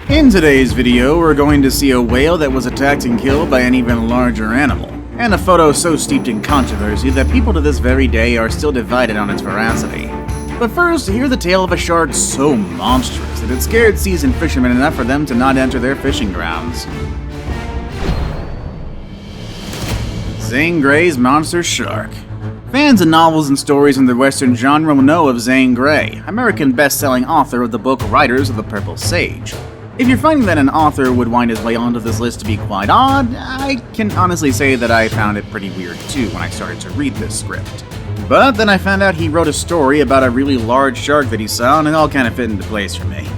In today's video, we're going to see a whale that was attacked and killed by an even larger animal, and a photo so steeped in controversy that people to this very day are still divided on its veracity. But first, hear the tale of a shark so monstrous that it scared seasoned fishermen enough for them to not enter their fishing grounds. Zane Grey's Monster Shark. Fans of novels and stories in the Western genre will know of Zane Grey, American best-selling author of the book Riders of the Purple Sage. If you're finding that an author would wind his way onto this list to be quite odd, I can honestly say that I found it pretty weird too when I started to read this script. But then I found out he wrote a story about a really large shark that he saw, and it all kind of fit into place for me.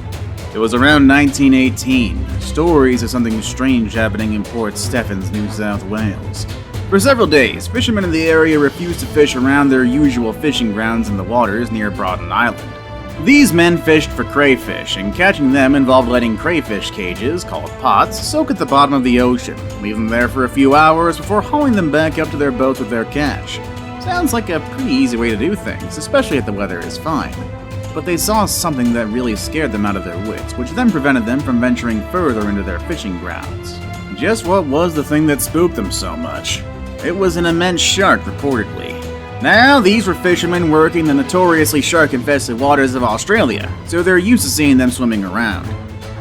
It was around 1918. Stories of something strange happening in Port Stephens, New South Wales. For several days, fishermen in the area refused to fish around their usual fishing grounds in the waters near Broughton Island. These men fished for crayfish, and catching them involved letting crayfish cages, called pots, soak at the bottom of the ocean, leave them there for a few hours before hauling them back up to their boats with their catch. Sounds like a pretty easy way to do things, especially if the weather is fine. But they saw something that really scared them out of their wits, which then prevented them from venturing further into their fishing grounds. Just what was the thing that spooked them so much? It was an immense shark, reportedly. Now, these were fishermen working the notoriously shark-infested waters of Australia, so they're used to seeing them swimming around.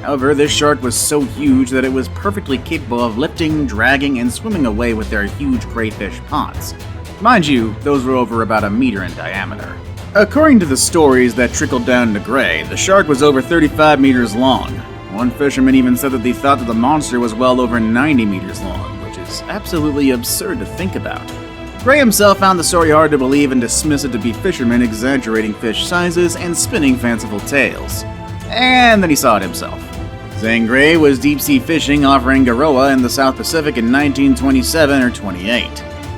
However, this shark was so huge that it was perfectly capable of lifting, dragging, and swimming away with their huge crayfish pots. Mind you, those were over about a meter in diameter. According to the stories that trickled down to Grey, the shark was over 35 meters long. One fisherman even said that they thought that the monster was well over 90 meters long, which is absolutely absurd to think about. Grey himself found the story hard to believe and dismissed it to be fishermen exaggerating fish sizes and spinning fanciful tales. And then he saw it himself. Zane Grey was deep-sea fishing off Rangiroa in the South Pacific in 1927 or 28.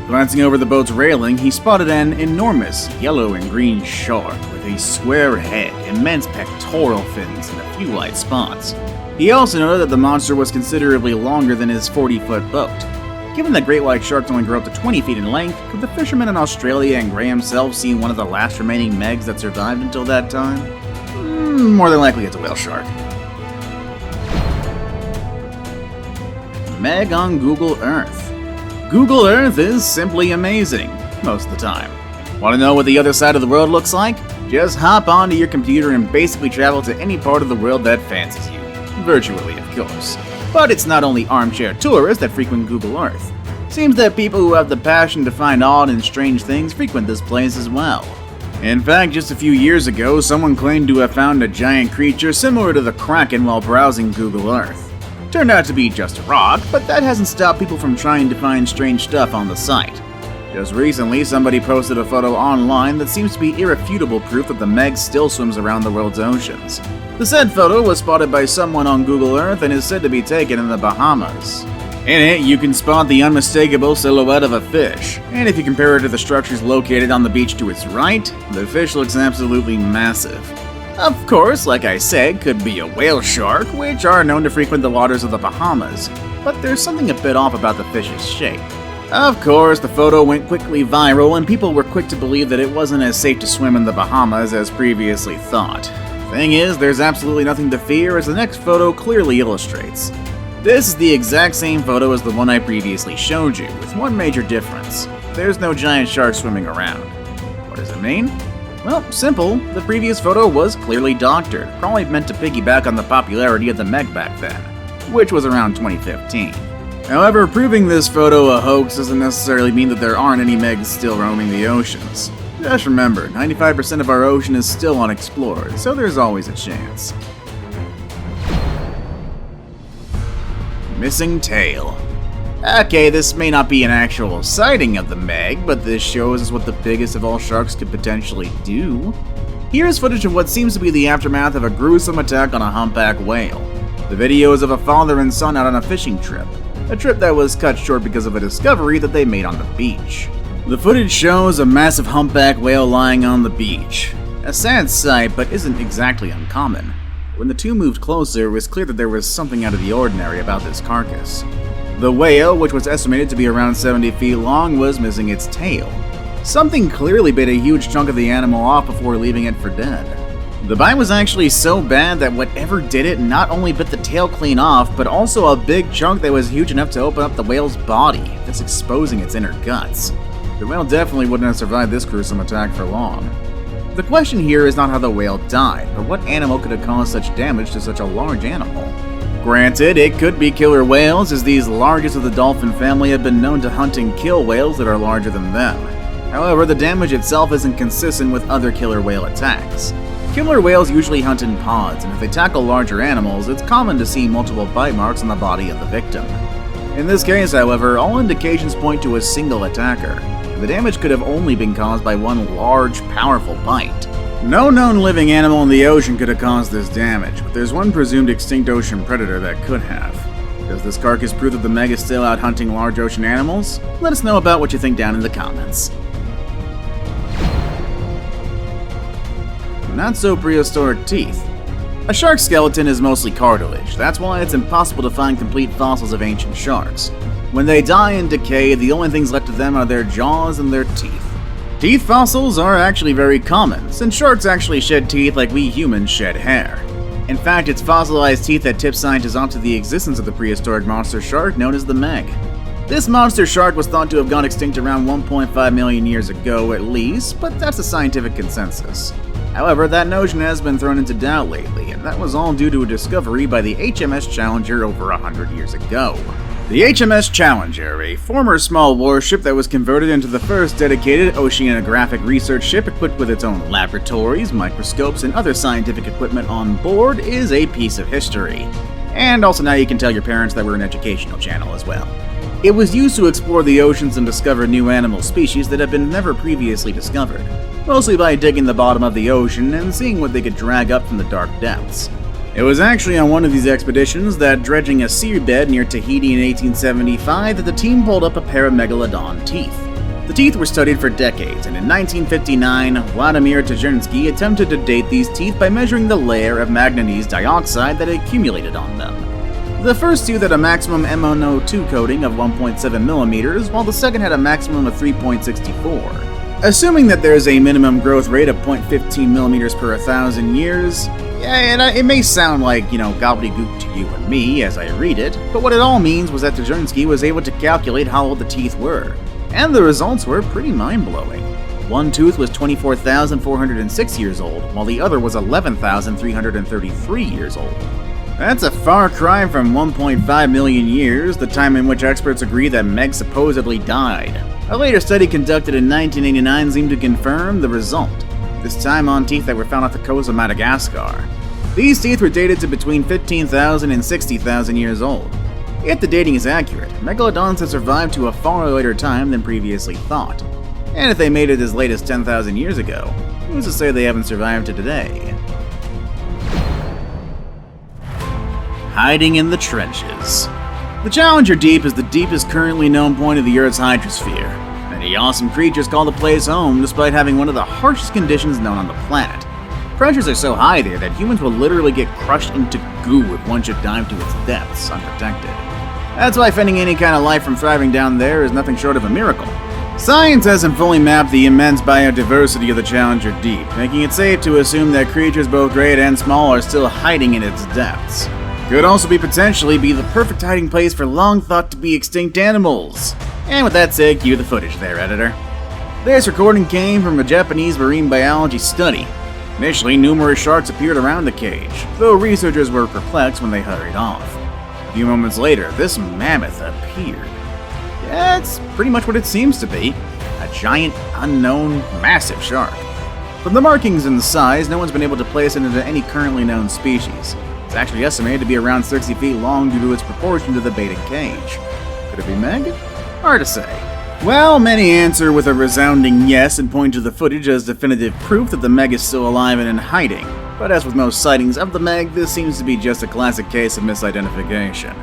Glancing over the boat's railing, he spotted an enormous yellow and green shark with a square head, immense pectoral fins, and a few light spots. He also noted that the monster was considerably longer than his 40-foot boat. Given that great white sharks only grow up to 20 feet in length, could the fishermen in Australia and Grey himself seen one of the last remaining megs that survived until that time? More than likely it's a whale shark. Meg on Google Earth. Google Earth is simply amazing, most of the time. Want to know what the other side of the world looks like? Just hop onto your computer and basically travel to any part of the world that fancies you. Virtually, of course. But it's not only armchair tourists that frequent Google Earth. Seems that people who have the passion to find odd and strange things frequent this place as well. In fact, just a few years ago, someone claimed to have found a giant creature similar to the Kraken while browsing Google Earth. Turned out to be just a rock, but that hasn't stopped people from trying to find strange stuff on the site. Just recently, somebody posted a photo online that seems to be irrefutable proof that the Meg still swims around the world's oceans. The said photo was spotted by someone on Google Earth and is said to be taken in the Bahamas. In it, you can spot the unmistakable silhouette of a fish, and if you compare it to the structures located on the beach to its right, the fish looks absolutely massive. Of course, like I said, could be a whale shark, which are known to frequent the waters of the Bahamas, but there's something a bit off about the fish's shape. Of course, the photo went quickly viral, and people were quick to believe that it wasn't as safe to swim in the Bahamas as previously thought. Thing is, there's absolutely nothing to fear, as the next photo clearly illustrates. This is the exact same photo as the one I previously showed you, with one major difference. There's no giant shark swimming around. What does it mean? Well, simple. The previous photo was clearly doctored, probably meant to piggyback on the popularity of the Meg back then, which was around 2015. However, proving this photo a hoax doesn't necessarily mean that there aren't any Megs still roaming the oceans. Just remember, 95% of our ocean is still unexplored, so there's always a chance. Missing tail. Okay, this may not be an actual sighting of the Meg, but this shows us what the biggest of all sharks could potentially do. Here's footage of what seems to be the aftermath of a gruesome attack on a humpback whale. The video is of a father and son out on a fishing trip. A trip that was cut short because of a discovery that they made on the beach. The footage shows a massive humpback whale lying on the beach. A sad sight, but isn't exactly uncommon. When the two moved closer, it was clear that there was something out of the ordinary about this carcass. The whale, which was estimated to be around 70 feet long, was missing its tail. Something clearly bit a huge chunk of the animal off before leaving it for dead. The bite was actually so bad that whatever did it not only bit the tail clean off, but also a big chunk that was huge enough to open up the whale's body, thus exposing its inner guts. The whale definitely wouldn't have survived this gruesome attack for long. The question here is not how the whale died, but what animal could have caused such damage to such a large animal. Granted, it could be killer whales, as these largest of the dolphin family have been known to hunt and kill whales that are larger than them. However, the damage itself isn't consistent with other killer whale attacks. Killer whales usually hunt in pods, and if they tackle larger animals, it's common to see multiple bite marks on the body of the victim. In this case, however, all indications point to a single attacker, and the damage could have only been caused by one large, powerful bite. No known living animal in the ocean could have caused this damage, but there's one presumed extinct ocean predator that could have. Does this carcass prove that the Meg is still out hunting large ocean animals? Let us know about what you think down in the comments. Not so prehistoric teeth. A shark's skeleton is mostly cartilage, that's why it's impossible to find complete fossils of ancient sharks. When they die and decay, the only things left of them are their jaws and their teeth. Teeth fossils are actually very common, since sharks actually shed teeth like we humans shed hair. In fact, it's fossilized teeth that tip scientists onto the existence of the prehistoric monster shark known as the Meg. This monster shark was thought to have gone extinct around 1.5 million years ago at least, but that's a scientific consensus. However, that notion has been thrown into doubt lately, and that was all due to a discovery by the HMS Challenger over 100 years ago. The HMS Challenger, a former small warship that was converted into the first dedicated oceanographic research ship equipped with its own laboratories, microscopes, and other scientific equipment on board, is a piece of history. And also now you can tell your parents that we're an educational channel as well. It was used to explore the oceans and discover new animal species that have been never previously discovered, mostly by digging the bottom of the ocean and seeing what they could drag up from the dark depths. It was actually on one of these expeditions that, dredging a seabed near Tahiti in 1875, that the team pulled up a pair of megalodon teeth. The teeth were studied for decades, and in 1959, Vladimir Tajernsky attempted to date these teeth by measuring the layer of manganese dioxide that accumulated on them. The first tooth had a maximum MnO2 coating of 1.7 millimeters, while the second had a maximum of 3.64. Assuming that there is a minimum growth rate of 0.15 millimeters per 1,000 years, yeah, it may sound like, gobbledygook to you and me as I read it, but what it all means was that Tajernsky was able to calculate how old the teeth were, and the results were pretty mind-blowing. One tooth was 24,406 years old, while the other was 11,333 years old. That's a far cry from 1.5 million years, the time in which experts agree that Meg supposedly died. A later study conducted in 1989 seemed to confirm the result, this time on teeth that were found off the coast of Madagascar. These teeth were dated to between 15,000 and 60,000 years old. If the dating is accurate, megalodons have survived to a far later time than previously thought. And if they made it as late as 10,000 years ago, who's to say they haven't survived to today? Hiding in the trenches. The Challenger Deep is the deepest currently known point of the Earth's hydrosphere. Many awesome creatures call the place home despite having one of the harshest conditions known on the planet. Pressures are so high there that humans will literally get crushed into goo if one should dive to its depths unprotected. That's why fending any kind of life from thriving down there is nothing short of a miracle. Science hasn't fully mapped the immense biodiversity of the Challenger Deep, making it safe to assume that creatures both great and small are still hiding in its depths. Could also potentially be the perfect hiding place for long thought to be extinct animals. And with that said, cue the footage there, editor. This recording came from a Japanese marine biology study. Initially, numerous sharks appeared around the cage, though researchers were perplexed when they hurried off. A few moments later, this mammoth appeared. Yeah, it's pretty much what it seems to be. A giant, unknown, massive shark. From the markings and the size, no one's been able to place it into any currently known species. It's actually estimated to be around 60 feet long due to its proportion to the baited cage. Could it be Meg? Hard to say. Well, many answer with a resounding yes and point to the footage as definitive proof that the Meg is still alive and in hiding. But as with most sightings of the Meg, this seems to be just a classic case of misidentification.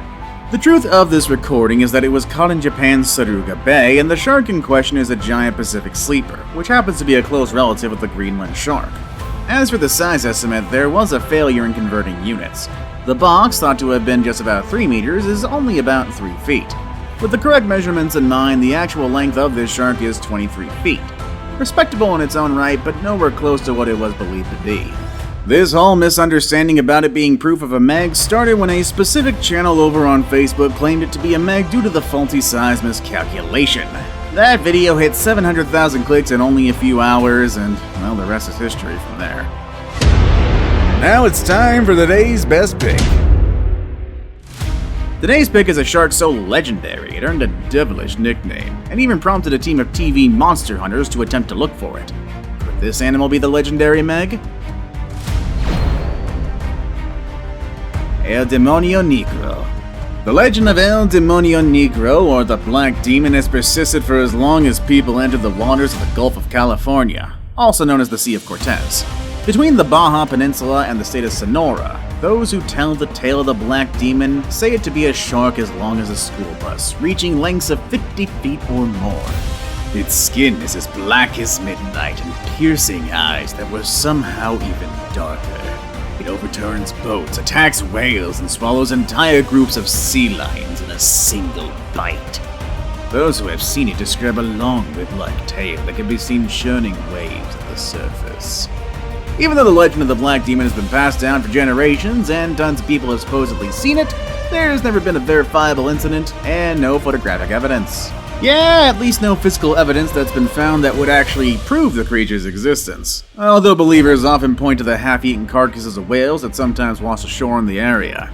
The truth of this recording is that it was caught in Japan's Suruga Bay, and the shark in question is a giant Pacific sleeper, which happens to be a close relative of the Greenland shark. As for the size estimate, there was a failure in converting units. The box, thought to have been just about 3 meters, is only about 3 feet. With the correct measurements in mind, the actual length of this shark is 23 feet. Respectable in its own right, but nowhere close to what it was believed to be. This whole misunderstanding about it being proof of a Meg started when a specific channel over on Facebook claimed it to be a Meg due to the faulty size miscalculation. That video hit 700,000 clicks in only a few hours, and, well, the rest is history from there. Now it's time for today's best pick. Today's pick is a shark so legendary it earned a devilish nickname, and even prompted a team of TV monster hunters to attempt to look for it. Could this animal be the legendary Meg? El Demonio Negro. The legend of El Demonio Negro, or the Black Demon, has persisted for as long as people entered the waters of the Gulf of California, also known as the Sea of Cortez. Between the Baja Peninsula and the state of Sonora, those who tell the tale of the Black Demon say it to be a shark as long as a school bus, reaching lengths of 50 feet or more. Its skin is as black as midnight and piercing eyes that were somehow even darker. It overturns boats, attacks whales, and swallows entire groups of sea lions in a single bite. Those who have seen it describe a long whip-like tail that can be seen churning waves at the surface. Even though the legend of the Black Demon has been passed down for generations and tons of people have supposedly seen it, there's never been a verifiable incident and no photographic evidence. Yeah, at least no physical evidence that's been found that would actually prove the creature's existence, although believers often point to the half-eaten carcasses of whales that sometimes wash ashore in the area.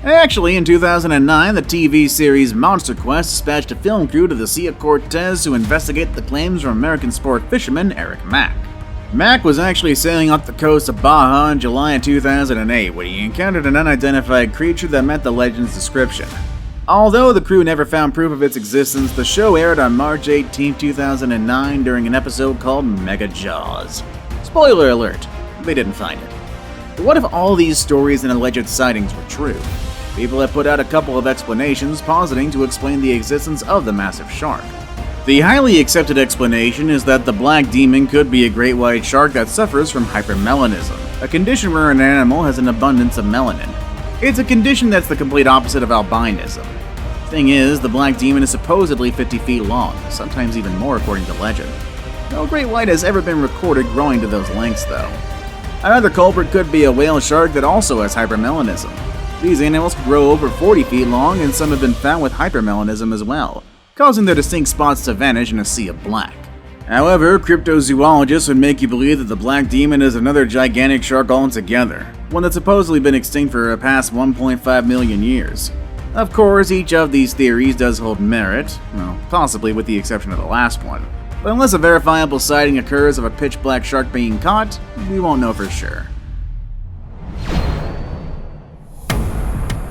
Actually, in 2009, the TV series Monster Quest dispatched a film crew to the Sea of Cortez to investigate the claims from American sport fisherman Eric Mack. Mack was actually sailing off the coast of Baja in July of 2008 when he encountered an unidentified creature that met the legend's description. Although the crew never found proof of its existence, the show aired on March 18, 2009 during an episode called Mega Jaws. Spoiler alert, they didn't find it. But what if all these stories and alleged sightings were true? People have put out a couple of explanations positing to explain the existence of the massive shark. The highly accepted explanation is that the Black Demon could be a great white shark that suffers from hypermelanism, a condition where an animal has an abundance of melanin. It's a condition that's the complete opposite of albinism. Thing is, the Black Demon is supposedly 50 feet long, sometimes even more according to legend. No great white has ever been recorded growing to those lengths though. Another culprit could be a whale shark that also has hypermelanism. These animals can grow over 40 feet long, and some have been found with hypermelanism as well, causing their distinct spots to vanish in a sea of black. However, cryptozoologists would make you believe that the Black Demon is another gigantic shark altogether, one that's supposedly been extinct for a past 1.5 million years. Of course, each of these theories does hold merit, well, possibly with the exception of the last one. But unless a verifiable sighting occurs of a pitch-black shark being caught, we won't know for sure.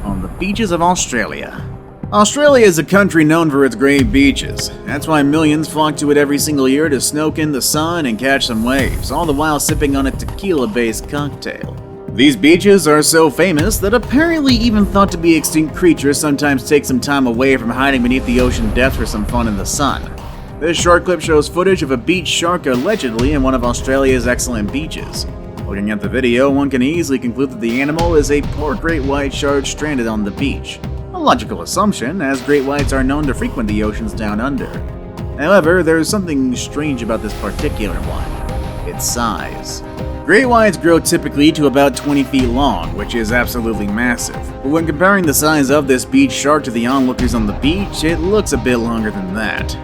On the beaches of Australia. Australia is a country known for its great beaches. That's why millions flock to it every single year to soak in the sun and catch some waves, all the while sipping on a tequila-based cocktail. These beaches are so famous that apparently even thought to be extinct creatures sometimes take some time away from hiding beneath the ocean depths for some fun in the sun. This short clip shows footage of a beach shark allegedly in one of Australia's excellent beaches. Looking at the video, one can easily conclude that the animal is a poor great white shark stranded on the beach. A logical assumption, as great whites are known to frequent the oceans down under. However, there's something strange about this particular one: its size. Great whites grow typically to about 20 feet long, which is absolutely massive. But when comparing the size of this beach shark to the onlookers on the beach, it looks a bit longer than that.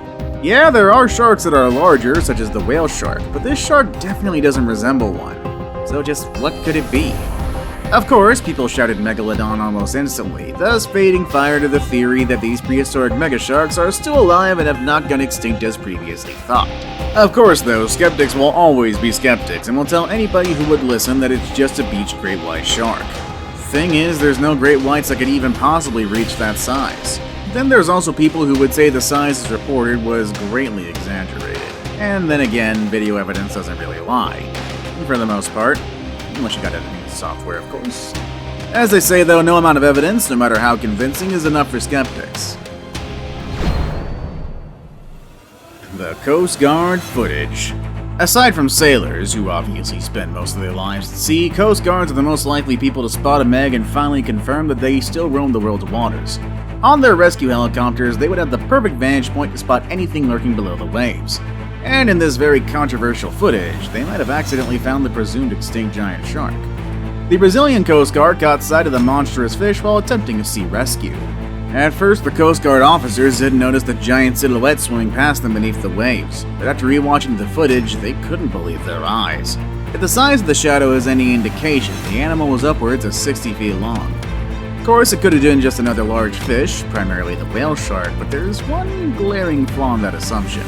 Yeah, there are sharks that are larger, such as the whale shark, but this shark definitely doesn't resemble one. So just what could it be? Of course, people shouted Megalodon almost instantly, thus fading fire to the theory that these prehistoric megasharks are still alive and have not gone extinct as previously thought. Of course though, skeptics will always be skeptics and will tell anybody who would listen that it's just a beach great white shark. Thing is, there's no great whites that could even possibly reach that size. Then there's also people who would say the size as reported was greatly exaggerated. And then again, video evidence doesn't really lie. For the most part. Unless you got editing software, of course. As they say though, no amount of evidence, no matter how convincing, is enough for skeptics. The Coast Guard footage. Aside from sailors, who obviously spend most of their lives at sea, Coast Guards are the most likely people to spot a Meg and finally confirm that they still roam the world's waters. On their rescue helicopters, they would have the perfect vantage point to spot anything lurking below the waves. And in this very controversial footage, they might have accidentally found the presumed extinct giant shark. The Brazilian Coast Guard caught sight of the monstrous fish while attempting a sea rescue. At first, the Coast Guard officers didn't notice the giant silhouette swimming past them beneath the waves, but after rewatching the footage, they couldn't believe their eyes. If the size of the shadow is any indication, the animal was upwards of 60 feet long. Of course, it could have been just another large fish, primarily the whale shark, but there's one glaring flaw in that assumption.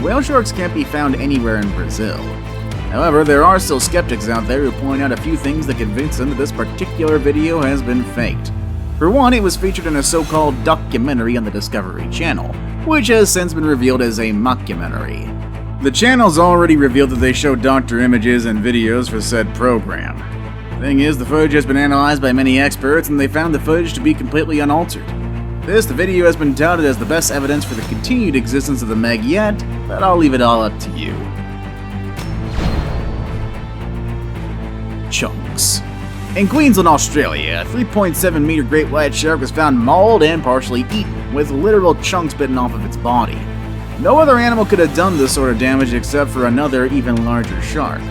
Whale sharks can't be found anywhere in Brazil. However, there are still skeptics out there who point out a few things that convince them that this particular video has been faked. For one, it was featured in a so-called documentary on the Discovery Channel, which has since been revealed as a mockumentary. The channel's already revealed that they show doctor images and videos for said program. Thing is, the footage has been analyzed by many experts and they found the footage to be completely unaltered. The video has been touted as the best evidence for the continued existence of the Meg yet, but I'll leave it all up to you. Chunks. In Queensland, Australia, a 3.7-meter great white shark was found mauled and partially eaten, with literal chunks bitten off of its body. No other animal could have done this sort of damage except for another, even larger shark.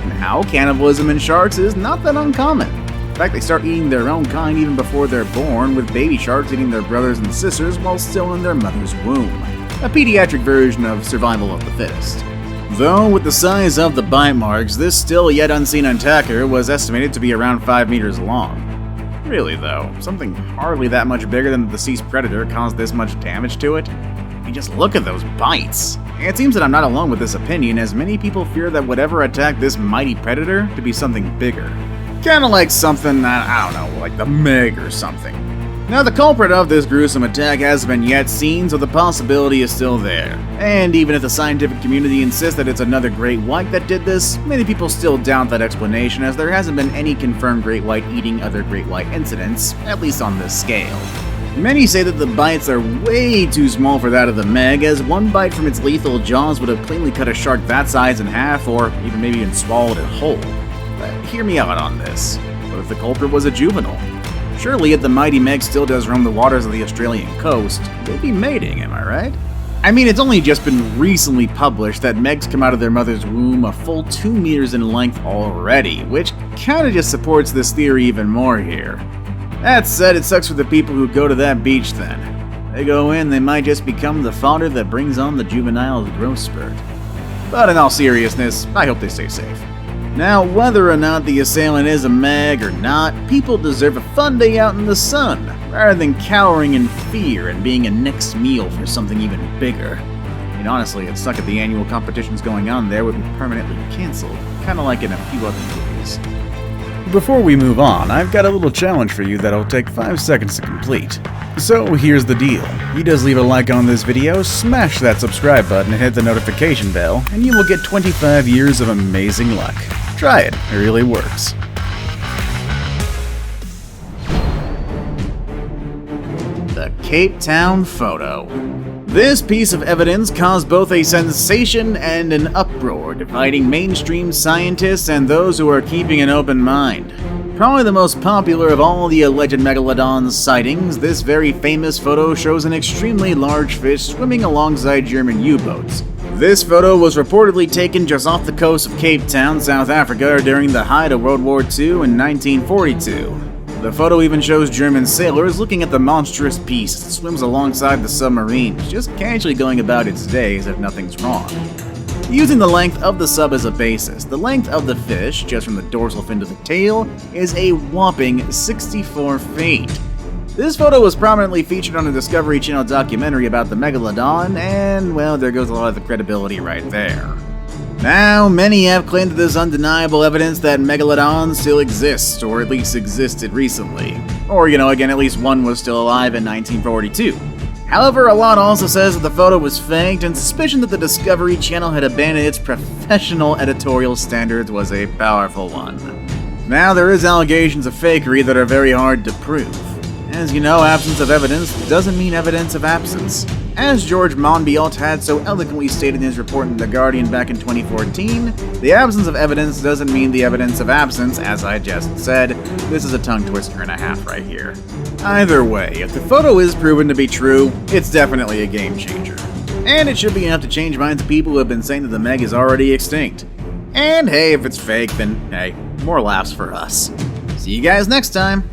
Now, cannibalism in sharks is not that uncommon. In fact, they start eating their own kind even before they're born, with baby sharks eating their brothers and sisters while still in their mother's womb. A pediatric version of survival of the fittest. Though, with the size of the bite marks, this still yet unseen attacker was estimated to be around 5 meters long. Really though, something hardly that much bigger than the deceased predator caused this much damage to it? I mean, just look at those bites! And it seems that I'm not alone with this opinion, as many people fear that whatever attacked this mighty predator to be something bigger. Kinda like something, I don't know, like the Meg or something. Now, the culprit of this gruesome attack hasn't been yet seen, so the possibility is still there. And even if the scientific community insists that it's another great white that did this, many people still doubt that explanation, as there hasn't been any confirmed great white eating other great white incidents, at least on this scale. Many say that the bites are way too small for that of the Meg, as one bite from its lethal jaws would have cleanly cut a shark that size in half, or even maybe even swallowed it whole. But hear me out on this. What if the culprit was a juvenile? Surely, if the mighty Meg still does roam the waters of the Australian coast, they'd be mating, am I right? I mean, it's only just been recently published that Megs come out of their mother's womb a full 2 meters in length already, which kinda just supports this theory even more here. That said, it sucks for the people who go to that beach then. They go in, they might just become the fodder that brings on the juvenile growth spurt. But in all seriousness, I hope they stay safe. Now, whether or not the assailant is a Meg or not, people deserve a fun day out in the sun, rather than cowering in fear and being a next meal for something even bigger. I mean, honestly, it'd suck if the annual competitions going on there would be permanently cancelled, kinda like in a few other movies. Before we move on, I've got a little challenge for you that'll take 5 seconds to complete. So here's the deal. You just leave a like on this video, smash that subscribe button and hit the notification bell, and you will get 25 years of amazing luck. Try it really works. The Cape Town photo. This piece of evidence caused both a sensation and an uproar, dividing mainstream scientists and those who are keeping an open mind. Probably the most popular of all the alleged megalodons sightings, this very famous photo shows an extremely large fish swimming alongside German U-boats. This photo was reportedly taken just off the coast of Cape Town, South Africa during the height of World War II in 1942. The photo even shows German sailors looking at the monstrous beast that swims alongside the submarines, just casually going about its day as if nothing's wrong. Using the length of the sub as a basis, the length of the fish, just from the dorsal fin to the tail, is a whopping 64 feet. This photo was prominently featured on a Discovery Channel documentary about the Megalodon, and, well, there goes a lot of the credibility right there. Now, many have claimed that there's undeniable evidence that Megalodons still exist, or at least existed recently. Or, again, at least one was still alive in 1942. However, a lot also says that the photo was faked, and suspicion that the Discovery Channel had abandoned its professional editorial standards was a powerful one. Now, there is allegations of fakery that are very hard to prove. As you know, absence of evidence doesn't mean evidence of absence. As George Monbiot had so eloquently stated in his report in The Guardian back in 2014, the absence of evidence doesn't mean the evidence of absence, as I just said. This is a tongue twister and a half right here. Either way, if the photo is proven to be true, it's definitely a game changer. And it should be enough to change minds of people who have been saying that the Meg is already extinct. And hey, if it's fake, then hey, more laughs for us. See you guys next time!